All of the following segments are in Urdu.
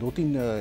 2-3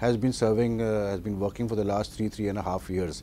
has been working for the last 3.5 years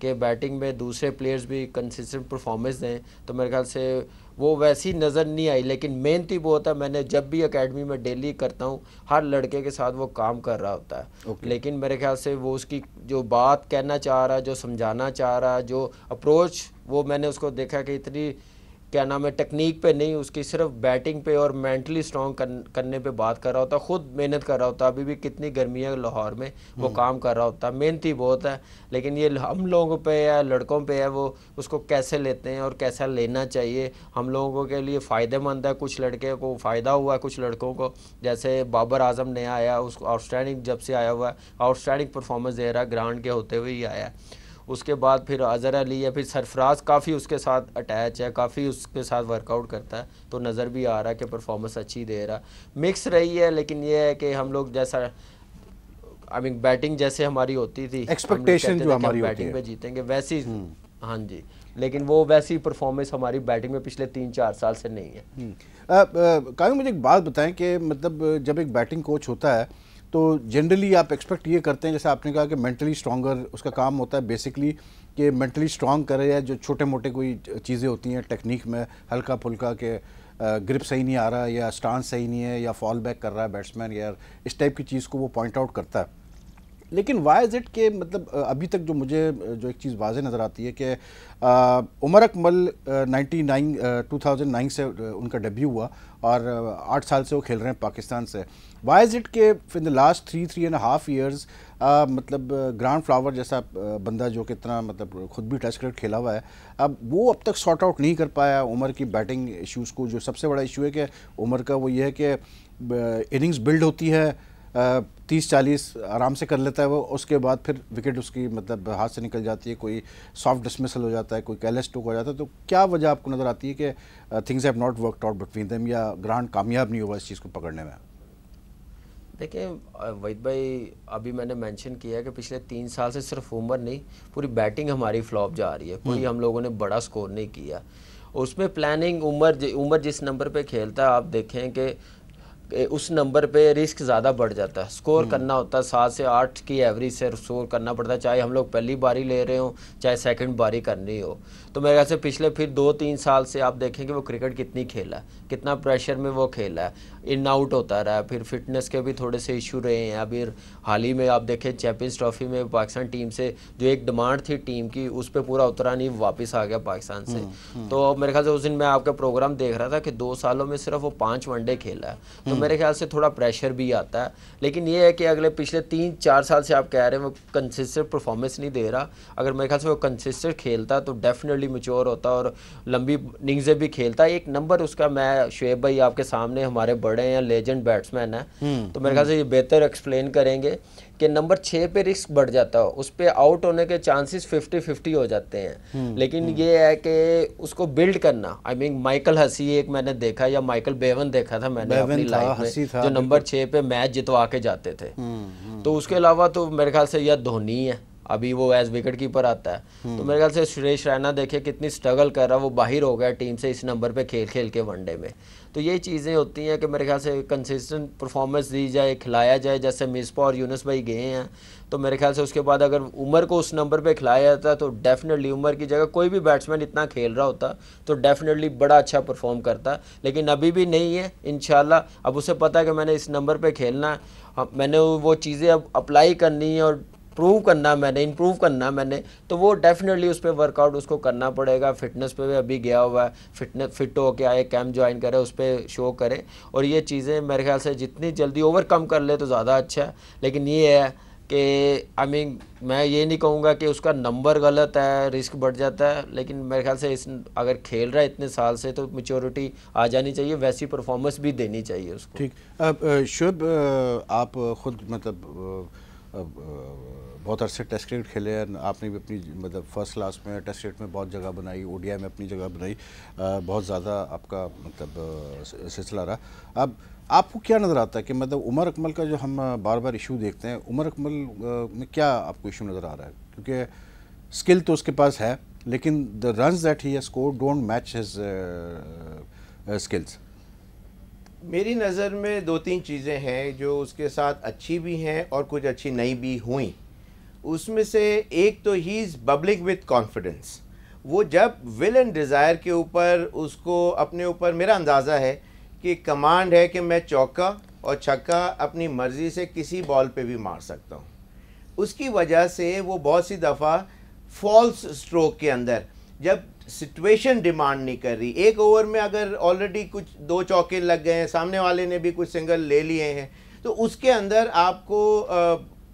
کہ بیٹنگ میں دوسرے پلیئرز بھی کنسسٹنٹ پرفارمنس دیں، تو میرے خیال سے وہ ویسی نظر نہیں آئی. لیکن محنتی بہت ہے. میں نے جب بھی اکیڈمی میں ڈیلی کرتا ہوں ہر لڑکے کے ساتھ وہ کام کر رہا ہوتا ہے. لیکن میرے خیال سے وہ اس کی جو بات کہنا چاہ رہا ہے، جو سمجھانا چاہ رہا ہے، جو اپروچ، وہ میں نے اس کو دیکھا کہ اتنی کیا نام ہے ٹیکنیک پہ نہیں، اس کی صرف بیٹنگ پہ اور مینٹلی اسٹرانگ کرنے پہ بات کر رہا ہوتا. خود محنت کر رہا ہوتا. ابھی بھی کتنی گرمی ہے لاہور میں، وہ کام کر رہا ہوتا. محنتی بہت ہے. لیکن یہ ہم لوگوں پہ ہے، لڑکوں پہ ہے، وہ اس کو کیسے لیتے ہیں اور کیسا لینا چاہیے. ہم لوگوں کے لیے فائدہ مند ہے. کچھ لڑکے کو فائدہ ہوا ہے، کچھ لڑکوں کو، جیسے بابر اعظم نیا آیا، اس کو آؤٹ اسٹینڈنگ جب سے آیا ہوا ہے، آؤٹ اسٹینڈنگ پرفارمنس دے رہا ہے، گراؤنڈ کے ہوتے ہوئے ہی آیا ہے. اس کے بعد پھر اظہر علی ہے، پھر سرفراز کافی اس کے ساتھ اٹیچ ہے، کافی اس کے ساتھ ورک آؤٹ کرتا ہے، تو نظر بھی آ رہا ہے کہ پرفارمنس اچھی دے رہا. مکس رہی ہے. لیکن یہ ہے کہ ہم لوگ جیسا بیٹنگ جیسے ہماری ہوتی تھی، ایکسپیکٹیشن جو ہماری ہوتی ہے بیٹنگ پہ جیتیں گے، ویسی. ہاں جی. لیکن وہ ویسی پرفارمنس ہماری بیٹنگ میں پچھلے 3-4 سال سے نہیں ہے. قائم مجھے ایک بات بتائیں کہ مطلب جب ایک بیٹنگ کوچ ہوتا ہے تو جنرلی آپ ایکسپیکٹ یہ کرتے ہیں، جیسے آپ نے کہا کہ مینٹلی اسٹرانگر اس کا کام ہوتا ہے بیسکلی، کہ مینٹلی اسٹرانگ کرے، یا جو چھوٹے موٹے کوئی چیزیں ہوتی ہیں ٹیکنیک میں ہلکا پھلکا، کہ گرپ صحیح نہیں آ رہا، یا سٹانس صحیح نہیں ہے، یا فال بیک کر رہا ہے بیٹسمین، یا اس ٹائپ کی چیز کو وہ پوائنٹ آؤٹ کرتا ہے. لیکن وائی از اٹ کہ مطلب ابھی تک جو مجھے جو ایک چیز واضح نظر آتی ہے کہ عمر اکمل 2009 سے ان کا ڈیبیو ہوا، اور 8 سال سے وہ کھیل رہے ہیں پاکستان سے. وائی از اٹ کہ ان دا لاسٹ 3.5 ایئرز مطلب گرانٹ فلاور جیسا بندہ جو کہ اتنا مطلب خود بھی ٹیسٹ کرکٹ کھیلا ہوا ہے، وہ اب تک سارٹ آؤٹ نہیں کر پایا عمر کی بیٹنگ ایشوز کو. جو سب سے بڑا ایشو ہے کہ عمر کا وہ یہ ہے کہ اننگز بلڈ ہوتی ہے 30-40 آرام سے کر لیتا ہے وہ، اس کے بعد پھر وکٹ اس کی مطلب ہاتھ سے نکل جاتی ہے، کوئی سافٹ ڈسمسل ہو جاتا ہے، کوئی کیرلیس اسٹروک ہو جاتا ہے. تو کیا وجہ آپ کو نظر آتی ہے کہ things have not worked out between them, یا گرانٹ کامیاب نہیں ہوا اس چیز کو پکڑنے میں؟ دیکھیں وحید بھائی، ابھی میں نے مینشن کیا ہے کہ پچھلے 3 سال سے صرف عمر نہیں، پوری بیٹنگ ہماری فلاپ جا رہی ہے. کوئی ہم لوگوں نے بڑا سکور نہیں کیا. اس میں پلاننگ عمر جس نمبر پہ کھیلتا ہے، آپ دیکھیں کہ اس نمبر پہ رسک زیادہ بڑھ جاتا ہے. سکور کرنا ہوتا ہے 7 سے 8 کی ایوریج سے سکور کرنا پڑتا ہے، چاہے ہم لوگ پہلی باری لے رہے ہوں چاہے سیکنڈ باری کرنی ہو. تو میرے خیال سے پچھلے پھر 2-3 سال سے آپ دیکھیں کہ وہ کرکٹ کتنی کھیلا ہے، کتنا پریشر میں وہ کھیلا ہے، ان آؤٹ ہوتا رہا ہے. پھر فٹنس کے بھی تھوڑے سے ایشو رہے ہیں. ابھی حال ہی میں آپ دیکھیں چیمپئنز ٹرافی میں پاکستان ٹیم سے جو ایک ڈیمانڈ تھی ٹیم کی، اس پہ پورا اترا نہیں، واپس آ گیا پاکستان سے. تو میرے خیال سے اس دن میں آپ کا پروگرام دیکھ رہا تھا کہ 2 سالوں میں صرف وہ 5 ون ڈے کھیلا ہے. تو میرے خیال سے تھوڑا پریشر بھی آتا ہے. لیکن یہ ہے کہ اگلے پچھلے 3-4 سال سے آپ کہہ رہے ہیں وہ کنسسٹنٹ پرفارمنس نہیں دے رہا. اگر میرے خیال سے وہ کنسسٹنٹ کھیلتا تو ڈیفینیٹلی میچور ہوتا اور لمبی اننگزیں بھی کھیلتا. ایک نمبر اس کا، میں شعیب بھائی آپ کے سامنے ہمارے بڑے ہیں، لیجنڈ بیٹسمین ہیں، تو میرے خیال سے یہ بہتر ایکسپلین کریں گے کہ نمبر 6 پہ رسک بڑھ جاتا ہے، اس پہ آؤٹ ہونے کے چانسز 50-50 ہو جاتے ہیں. لیکن یہ ہے کہ اس کو بلڈ کرنا، مائیکل ہسی ایک میں نے دیکھا، یا مائیکل بیون دیکھا تھا میں نے اپنی لائف میں، جو نمبر 6 پہ میچ جتوا کے جاتے تھے. تو اس کے علاوہ تو میرے خیال سے یا دھونی ہے، ابھی وہ ایز وکٹ کیپر آتا ہے. تو میرے خیال سے سریش رینا دیکھے کتنی سٹرگل کر رہا ہے، وہ باہر ہو گیا ٹیم سے اس نمبر پہ کھیل کے ون ڈے میں. تو یہ چیزیں ہوتی ہیں کہ میرے خیال سے کنسسٹنٹ پرفارمنس دی جائے، کھلایا جائے. جیسے مصباح اور یونس بھائی گئے ہیں، تو میرے خیال سے اس کے بعد اگر عمر کو اس نمبر پہ کھلایا جاتا تو ڈیفینیٹلی عمر کی جگہ کوئی بھی بیٹسمین اتنا کھیل رہا ہوتا تو ڈیفینیٹلی بڑا اچھا پرفارم کرتا. لیکن ابھی بھی نہیں ہے. انشاءاللہ اب اسے پتہ ہے کہ میں نے اس نمبر پہ کھیلنا ہے، میں نے وہ چیزیں اب اپلائی کرنی ہے اور پروو کرنا، میں نے امپروو کرنا میں نے، تو وہ ڈیفینیٹلی اس پہ ورک آؤٹ اس کو کرنا پڑے گا. فٹنس پہ بھی ابھی گیا ہوا ہے، فٹ ہو کے آئے، کیمپ جوائن کرے، اس پہ شو کرے. اور یہ چیزیں میرے خیال سے جتنی جلدی اوور کم کر لے تو زیادہ اچھا ہے. لیکن یہ ہے کہ میں یہ نہیں کہوں گا کہ اس کا نمبر غلط ہے، رسک بڑھ جاتا ہے. لیکن میرے خیال سے اگر کھیل رہا ہے اتنے سال سے تو میچورٹی آ جانی چاہیے، ویسی پرفارمنس بھی دینی چاہیے اس کو. ٹھیک. شعیب، آپ خود مطلب بہت عرصے ٹیسٹ کرکٹ کھیلے ہیں، آپ نے بھی اپنی مطلب فرسٹ کلاس میں ٹیسٹ کرکٹ میں بہت جگہ بنائی، او ڈی آئی میں اپنی جگہ بنائی، بہت زیادہ آپ کا مطلب سلسلہ رہا. اب آپ کو کیا نظر آتا ہے کہ مطلب عمر اکمل کا جو ہم بار بار ایشو دیکھتے ہیں، عمر اکمل میں کیا آپ کو ایشو نظر آ رہا ہے؟ کیونکہ اسکل تو اس کے پاس ہے، لیکن the runs that he has scored don't match his skills. میری نظر میں 2-3 چیزیں ہیں جو اس کے ساتھ اچھی بھی ہیں اور کچھ اچھی نہیں بھی ہوئیں. اس میں سے ایک تو ہی از ببلنگ وتھ کانفیڈنس. وہ جب ول اینڈ ڈیزائر کے اوپر اس کو اپنے اوپر, میرا اندازہ ہے کہ کمانڈ ہے کہ میں چوکا اور چھکا اپنی مرضی سے کسی بال پہ بھی مار سکتا ہوں. اس کی وجہ سے وہ بہت سی دفعہ فالس اسٹروک کے اندر جب سچویشن ڈیمانڈ نہیں کر رہی, ایک اوور میں اگر آلریڈی کچھ 2 چوکے لگ گئے ہیں, سامنے والے نے بھی کچھ سنگل لے لیے ہیں, تو اس کے اندر آپ کو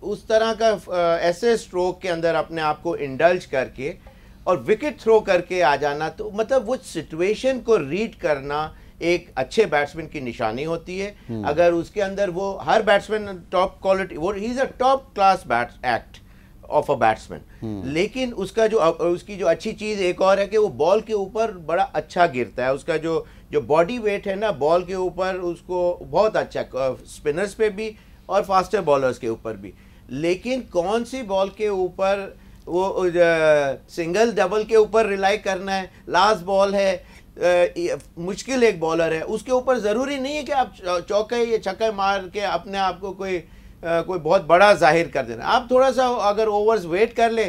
اس طرح کا ایسے اسٹروک کے اندر اپنے آپ کو انڈلج کر کے اور وکٹ تھرو کر کے آ جانا, تو مطلب وہ سچویشن کو ریڈ کرنا ایک اچھے بیٹسمین کی نشانی ہوتی ہے. اگر اس کے اندر وہ ہر بیٹسمین ٹاپ کوالٹی, وہ he is a top class act of a batsman, لیکن اس کا اس کی جو اچھی چیز ایک اور ہے کہ وہ بال کے اوپر بڑا اچھا گرتا ہے. اس کا جو باڈی ویٹ ہے نا بال کے اوپر, اس کو بہت اچھا اسپنرز پہ بھی اور فاسٹر بالرز کے اوپر بھی. لیکن کون سی بال کے اوپر وہ سنگل ڈبل کے اوپر ریلائی کرنا ہے, لاسٹ بال ہے, مشکل ایک بالر ہے, اس کے اوپر ضروری نہیں ہے کہ آپ چوکے یا چھکے مار کے اپنے آپ کو کوئی بہت بڑا ظاہر کر دینا. آپ تھوڑا سا اگر اوورز ویٹ کر لیں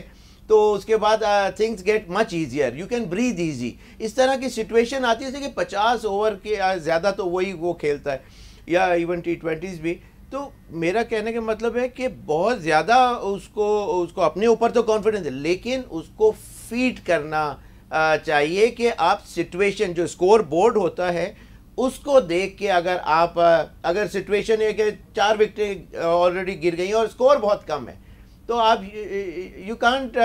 تو اس کے بعد things get much easier, you can breathe easy. اس طرح کی سچویشن آتی ہے کہ 50 اوور کے زیادہ تو وہی وہ کھیلتا ہے, یا ایون T20s بھی. تو میرا کہنے کا مطلب ہے کہ بہت زیادہ اس کو اپنے اوپر تو کانفیڈنس ہے, لیکن اس کو فیڈ کرنا چاہیے کہ آپ سچویشن جو اسکور بورڈ ہوتا ہے اس کو دیکھ کے اگر سچویشن ہے کہ 4 وکٹیں آلریڈی گر گئی ہیں اور اسکور بہت کم ہے, تو آپ you can't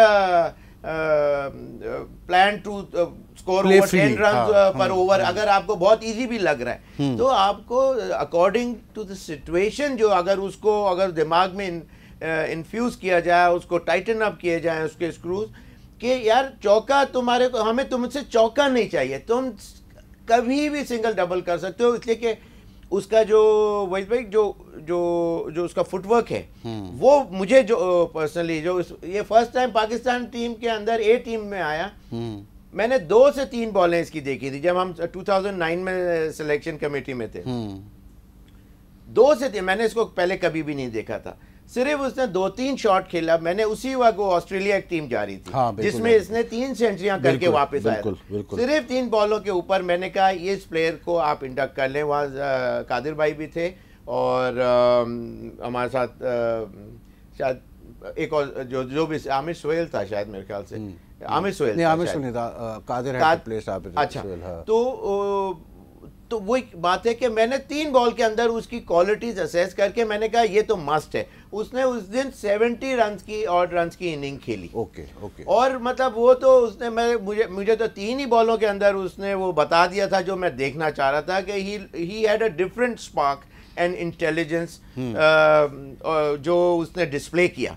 plan to score over 10 runs پر اوور. اگر آپ کو بہت ایزی بھی لگ رہا ہے تو آپ کو اکارڈنگ ٹو دا سچویشن جو اگر دماغ میں انفیوز کیا جائے, اس کو ٹائٹن اپ کیے جائیں اس کے اسکروز, کہ یار چوکا ہمیں تم سے چوکا نہیں چاہیے, تم کبھی بھی سنگل ڈبل کر سکتے ہو, اس لیے کہ اس کا جو وحید بھائی جو اس کا فٹ ورک ہے وہ مجھے جو پرسنلی یہ فرسٹ ٹائم پاکستان ٹیم کے اندر اے ٹیم میں آیا, میں نے 2 سے 3 بالیں اس کی دیکھی تھی جب ہم 2009 میں سلیکشن کمیٹی میں تھے. 2 سے 3 میں نے اس کو پہلے کبھی بھی نہیں دیکھا تھا. صرف اس نے 2-3 شاٹ کھیلا, میں نے اسی وقت وہ آسٹریلیا ایک ٹیم جاری تھی جس میں اس نے 3 سینچریاں کر کے واپس آیا, صرف 3 بالوں کے اوپر. میں نے کہا یہ اس پلیئر کو آپ انڈکٹ کر لیں. وہاں قادر بھائی بھی تھے اور ہمارے ساتھ شاید ایک اور جو بھی عامر سہیل تھا شاید, میرے خیال سے عامر سہیل تھا, قادر ہے. اچھا, تو وہ ایک بات ہے کہ میں نے 3 بال کے اندر اس کی کوالٹیز اسیس کر کے میں نے کہا یہ تو مسٹ ہے. اس نے اس دن 70 رنز کی آڈ رنز کی اننگ کھیلی. اور مطلب وہ تو اس نے مجھے تو 3 ہی بالوں کے اندر اس نے وہ بتا دیا تھا جو میں دیکھنا چاہ رہا تھا, کہ he had a different spark and intelligence جو اس نے ڈسپلے کیا.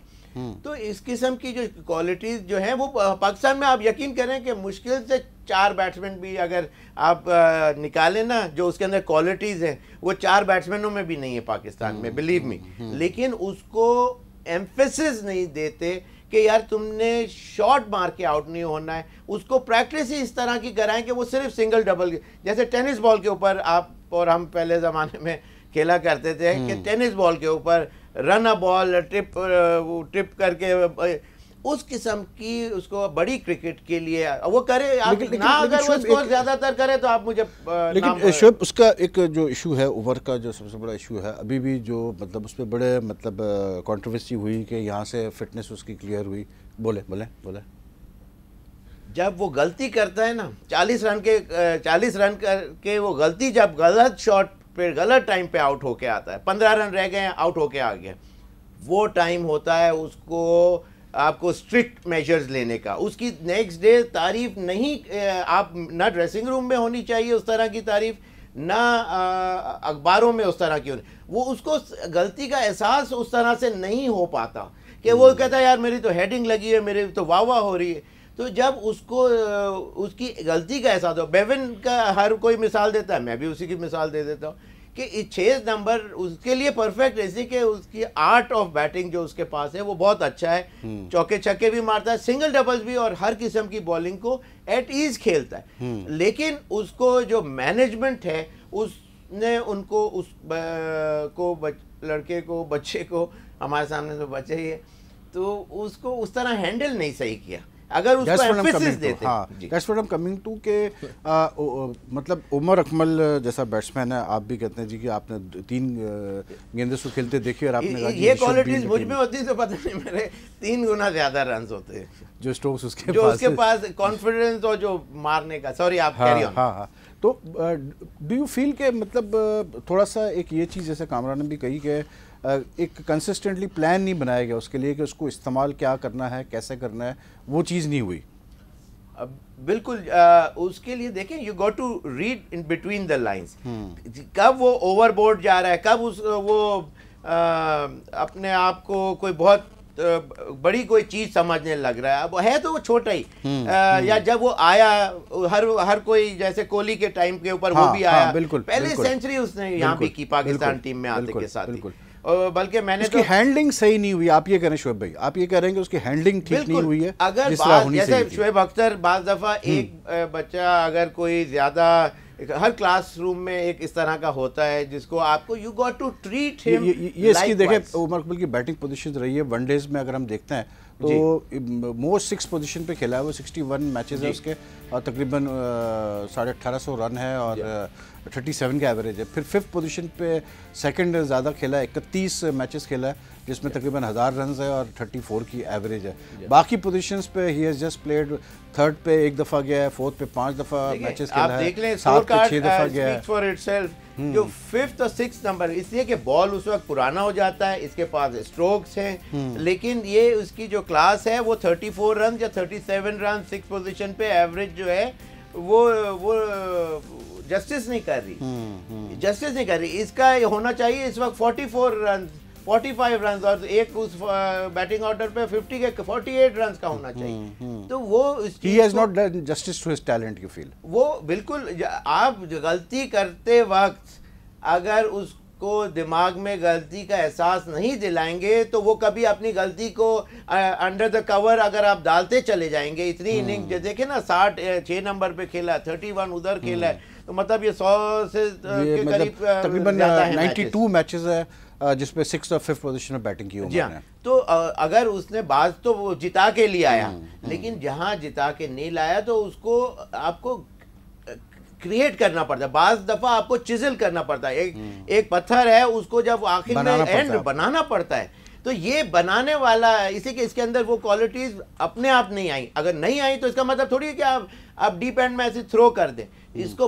تو اس قسم کی جو کوالٹیز جو ہیں وہ پاکستان میں آپ یقین کریں کہ مشکل سے 4 بیٹسمین بھی اگر آپ نکالیں نا جو اس کے اندر کوالٹیز ہیں, وہ 4 بیٹسمینوں میں بھی نہیں ہے پاکستان میں, بلیو می. لیکن اس کو ایمفیسس نہیں دیتے کہ یار تم نے شارٹ مار کے آؤٹ نہیں ہونا ہے. اس کو پریکٹس ہی اس طرح کی کرائیں کہ وہ صرف سنگل ڈبل, جیسے ٹینس بال کے اوپر آپ اور ہم پہلے زمانے میں کھیلا کرتے تھے کہ ٹینس بال کے اوپر رن اے بال ٹپ کر کے, اس قسم کی اس کو بڑی کرکٹ کے لیے وہ کرے. نہ اگر وہ اس کو زیادہ تر کرے تو آپ مجھے, لیکن شعیب اس کا ایک جو ایشو ہے اوور کا, جو سب سے بڑا ایشو ہے ابھی بھی, جو مطلب اس پہ بڑے مطلب کنٹروورسی ہوئی کہ یہاں سے فٹنس اس کی کلیئر ہوئی. بولے جب وہ غلطی کرتا ہے نا 40 رن کر کے وہ غلطی, جب غلط شاٹ پہ غلط ٹائم پہ آؤٹ ہو کے آتا ہے, 15 رن رہ گئے ہیں آؤٹ ہو کے آ گیا, وہ ٹائم ہوتا ہے اس کو آپ کو اسٹرکٹ میجرز لینے کا. اس کی نیکسٹ ڈے تعریف نہیں, آپ نہ ڈریسنگ روم میں ہونی چاہیے اس طرح کی تعریف, نہ اخباروں میں اس طرح کی ہونی. وہ اس کو غلطی کا احساس اس طرح سے نہیں ہو پاتا کہ وہ کہتا ہے یار میری تو ہیڈنگ لگی ہے, میری تو واہ واہ ہو رہی ہے. تو جب اس کو اس کی غلطی کا احساس ہو, بیون کا ہر کوئی مثال دیتا ہے, میں بھی اسی کی مثال دے دیتا ہوں کہ 6 نمبر اس کے لیے پرفیکٹ, ایسی کہ اس کی آرٹ آف بیٹنگ جو اس کے پاس ہے وہ بہت اچھا ہے. چوکے چھکے بھی مارتا ہے, سنگل ڈبلز بھی, اور ہر قسم کی بولنگ کو ایٹ ایز کھیلتا ہے. لیکن اس کو جو مینجمنٹ ہے اس نے ان کو اس کو لڑکے کو, بچے کو, ہمارے سامنے تو بچے ہی ہے, تو اس کو اس طرح ہینڈل نہیں صحیح کیا. اگر اس کو ایمفیسس دیتے. That's what I'm coming to کہ مطلب عمر اکمل جیسا بیٹسمین ہے, آپ بھی کہتے ہیں جی کہ آپ نے 3 گیندوں سے کھیلتے دیکھے اور آپ نے کہا یہ کوالٹیز مجھ میں ہوتی تو پتہ نہیں میرے 3 گنا زیادہ رنز ہوتے جو اسٹوکس اس کے پاس کانفیڈنس اور جو مارنے کا. سوری آپ کیری آن. ہاں. تو ڈو یو فیل کہ مطلب تھوڑا سا ایک یہ چیز جیسے کامران نے بھی کہی کہ ایک کنسسٹنٹلی پلان نہیں بنایا گیا اس کے لیے کہ اس کو استعمال کیا کرنا ہے, کیسے کرنا ہے, وہ چیز نہیں ہوئی. بالکل اس کے لیے دیکھیں you got to read in between the lines. کب وہ اوور بورڈ جا رہا ہے, کب وہ اپنے آپ کو کوئی بہت بڑی کوئی چیز سمجھنے لگ رہا ہے. اب ہے تو وہ چھوٹا ہی, یا جب وہ آیا ہر کوئی جیسے کوہلی کے ٹائم کے اوپر وہ بھی آیا, پہلے سینچری اس نے یہاں بھی کی پاکستان ٹیم میں آتے کے ساتھ. بلکہ میں نے اس کی ہینڈلنگ صحیح نہیں ہوئی. آپ یہ کہہ رہے ہیں شعیب بھائی, آپ یہ کہہ رہے ہیں کہ اس کی ہینڈلنگ ٹھیک نہیں ہوئی ہے. اگر جیسے شعیب اختر بعض دفعہ ایک بچہ اگر کوئی زیادہ ہر کلاس روم میں ایک اس طرح کا ہوتا ہے جس کو آپ کو یو گاٹ ٹو ٹریٹ ہم. یہ اس کی دیکھیں عمر اکمل کی بیٹنگ پوزیشن رہی ہے ون ڈیز میں, اگر ہم دیکھتے ہیں تو موسٹ 6 پوزیشن پہ کھیلا ہے وہ. 61 میچز ہیں اس کے اور تقریباً 1850 رن ہے اور 37 کا ایوریج ہے. پھر 5th پوزیشن پہ سیکنڈ زیادہ کھیلا ہے, 31 میچز کھیلا ہے جس میں تقریباً 1000 رنز ہے اور 34 کی ایوریج ہے. باقی پوزیشنز پہ he has just played 3rd پہ 1 دفعہ گیا ہے, 4th پہ 5 دفعہ میچز کھیلا ہے, 7th پہ 6 دفعہ گیا ہے. جو 5th اور 6th نمبر اس لیے کہ بال اس وقت پرانا ہو جاتا ہے, اس کے پاس اسٹروکس ہیں, لیکن یہ اس کی جو کلاس ہے وہ 34 رنز یا 37 رنز 6 پوزیشن پہ ایوریج جو ہے وہ جسٹس نہیں کر رہی. اس کا ہونا چاہیے اس وقت 44 رنز 45 رنز اور ایک اس بیٹنگ آرڈر پہ 50 کے 48 رنز کا ہونا چاہیے. تو وہ he has not done justice to his talent, you feel. وہ بالکل آپ غلطی کرتے وقت اگر اس کو دماغ میں غلطی کا احساس نہیں دلائیں گے تو وہ کبھی اپنی غلطی کو انڈر دا کور اگر آپ ڈالتے چلے جائیں گے. اتنی اننگ دیکھیں نا 6 نمبر پہ کھیلا, 31 ادھر کھیلا ہے, تو مطلب یہ 100 سے قریب تقریباً 92 میچز ہے جس پہ 6th اور 5th پوزیشن میں بیٹنگ کی عمر نے. تو اگر اس نے بعض تو وہ جتا کے لے آیا, لیکن جہاں جتا کے نہیں لایا تو اس کو آپ کو کریٹ کرنا پڑتا ہے. بعض دفعہ آپ کو چزل کرنا پڑتا ہے. ایک پتھر ہے اس کو جب آخر میں اینڈ بنانا پڑتا ہے. تو یہ بنانے والا اسی کہ اس کے اندر وہ کوالٹیز اپنے آپ نہیں آئیں. اگر نہیں آئیں تو اس کا مطلب تھوڑی ہے کہ آپ ڈیپ اینڈ میں ایسے تھرو کر دیں. اس کو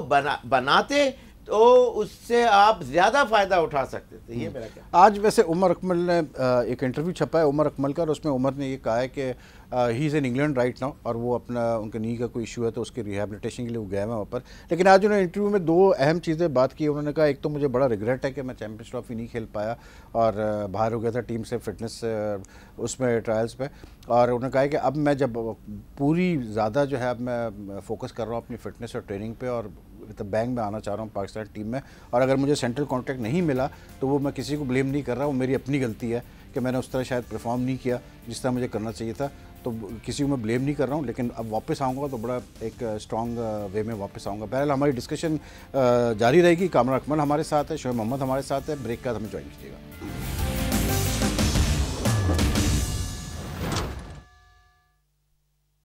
بناتے تو اس سے آپ زیادہ فائدہ اٹھا سکتے تھے. یہ میرا کیا. آج ویسے عمر اکمل نے ایک انٹرویو چھپا ہے عمر اکمل کا, اور اس میں عمر نے یہ کہا ہے کہ ہی از ان انگلینڈ رائٹ ناؤ, اور وہ اپنا ان کے نی کا کوئی ایشو ہے تو اس کے ریہیبلیٹیشن کے لیے وہ گئے ہیں وہاں پر. لیکن آج انہوں نے انٹرویو میں 2 اہم چیزیں بات کی. انہوں نے کہا ایک تو مجھے بڑا ریگریٹ ہے کہ میں چیمپئنز ٹرافی نہیں کھیل پایا اور باہر ہو گیا تھا ٹیم سے فٹنس اس میں ٹرائلز پہ, اور انہوں نے کہا کہ اب میں جب پوری زیادہ جو ہے اب میں فوکس کر رہا ہوں اپنی فٹنس اور ٹریننگ پہ اور بینک میں آنا چاہ رہا ہوں پاکستان ٹیم میں, اور اگر مجھے سینٹرل کانٹریکٹ نہیں ملا تو وہ میں کسی کو بلیم نہیں کر رہا, وہ میری اپنی غلطی ہے کہ میں نے اس طرح شاید پرفارم نہیں کیا جس طرح مجھے کرنا چاہیے تھا. تو کسی کو میں بلیم نہیں کر رہا ہوں, لیکن اب واپس آؤں گا تو بڑا ایک اسٹرانگ وے میں واپس آؤں گا. بہرحال ہماری ڈسکشن جاری رہے گی. کامران اکمل ہمارے ساتھ ہے, شعیب محمد ہمارے ساتھ ہے. بریک کے بعد ہمیں جوائن کیجیے گا.